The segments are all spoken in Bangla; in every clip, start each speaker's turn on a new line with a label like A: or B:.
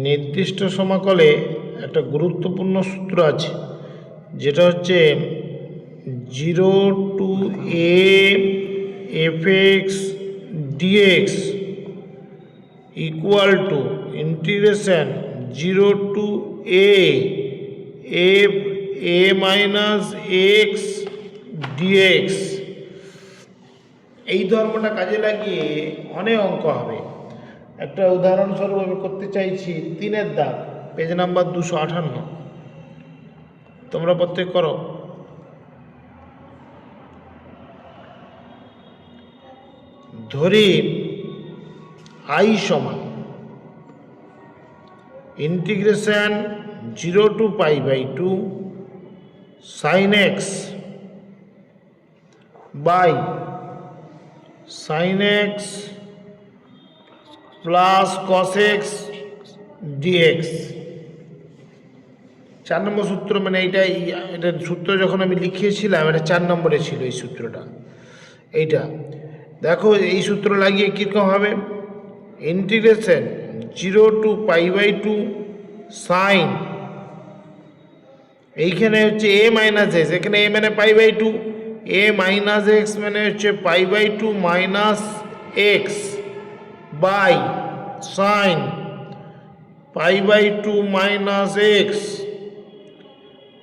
A: নির্দিষ্ট সমাকলে একটা গুরুত্বপূর্ণ সূত্র আছে, যেটা হচ্ছে 0 to a fx dx equal two integration 0 to a f a minus x dx। এই ধর্মটা কাজে লাগিয়ে অনেক অঙ্ক হবে। একটা উদাহরণস্বরূপ আমি করতে চাইছি 3-এর দাগ, পেজ নাম্বার 258। তোমরা প্রত্যেক করো। ধরি i সমান integration 0 to π/2 sin x by sin x plus cos x dx। 4 নম্বর সূত্র, মানে এটা সূত্র যখন আমি লিখিয়েছিলাম এটা 4 নম্বরে ছিল এই সূত্রটা। এইটা দেখো, এই সূত্র লাগিয়ে কীরকম হবে, ইন্টিগ্রেশন 0 to π/2 সাইন, এইখানে হচ্ছে a মাইনাস এক্স, এখানে a মানে π/2, a মাইনাস এক্স মানে হচ্ছে π/2 minus x by sine π/2 minus x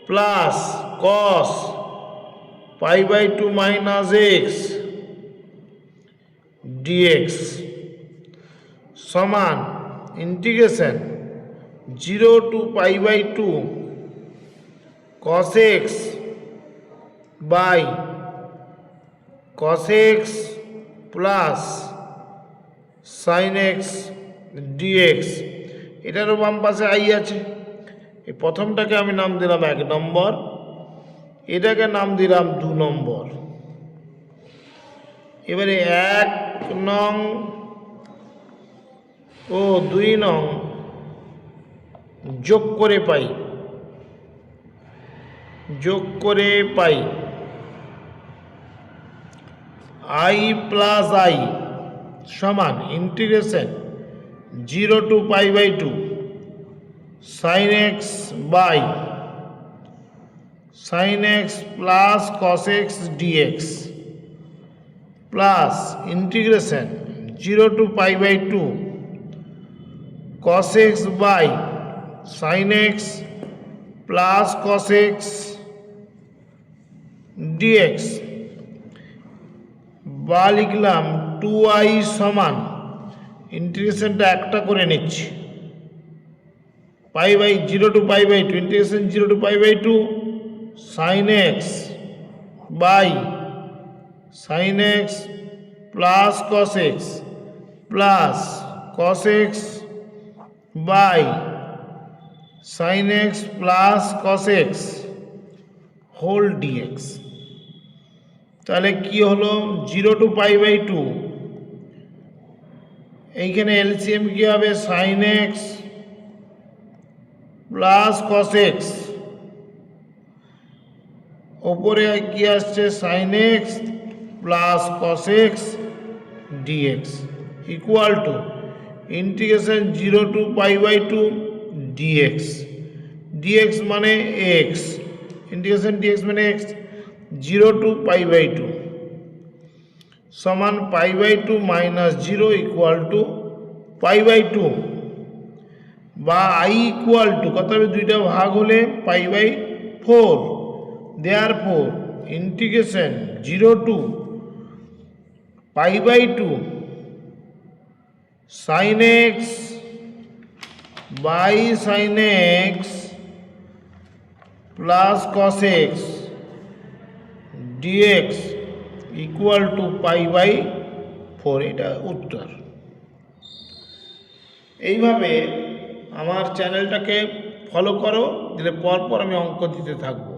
A: plus cos π/2 minus x dx সমান integration 0 to π/2 cos x by cos x plus sin x dx। এটারও বাম পাশে আই আছে। এই প্রথমটাকে আমি নাম দিলাম 1 নম্বর, এটাকে নাম দিলাম 2 নম্বর। এবারে 1 নং ও 2 নং যোগ করে পাই i প্লাস i সমান integration 0 to π/2 sin x by sin x plus cos x dx plus integration 0 to π/2 cos x by sin x plus cos x dx বা লিখলাম 2i সমান ইন্টিগ্রেশনটা একটা করে নিচ্ছি 0 to π/2 integration 0 to π/2 sin x by sin x plus cos x plus cos x by sin x plus cos x whole dx। তাহলে কি হলো, 0 to π/2, এইখানে এলসিএম কি হবে, sin x plus cos x, ওপরে কি আসছে sin x plus cos x dx equal two integration 0 to π/2 dx মানে x, ইন্টিগ্রেশন dx মানে x, 0 to π/2 সমান π/2 মাইনাস 0 ইকুয়াল টু π/2 বা i ইকুয়াল টু কত হবে, দুইটা ভাগ হলে π/4। Therefore integration 0 to π/2 sin x by sin x plus cos x dx equal to π/4। এটা উত্তর। এইভাবে আমার চ্যানেলটাকে ফলো করো, দিলে পরপর আমি অঙ্ক দিতে থাকবো।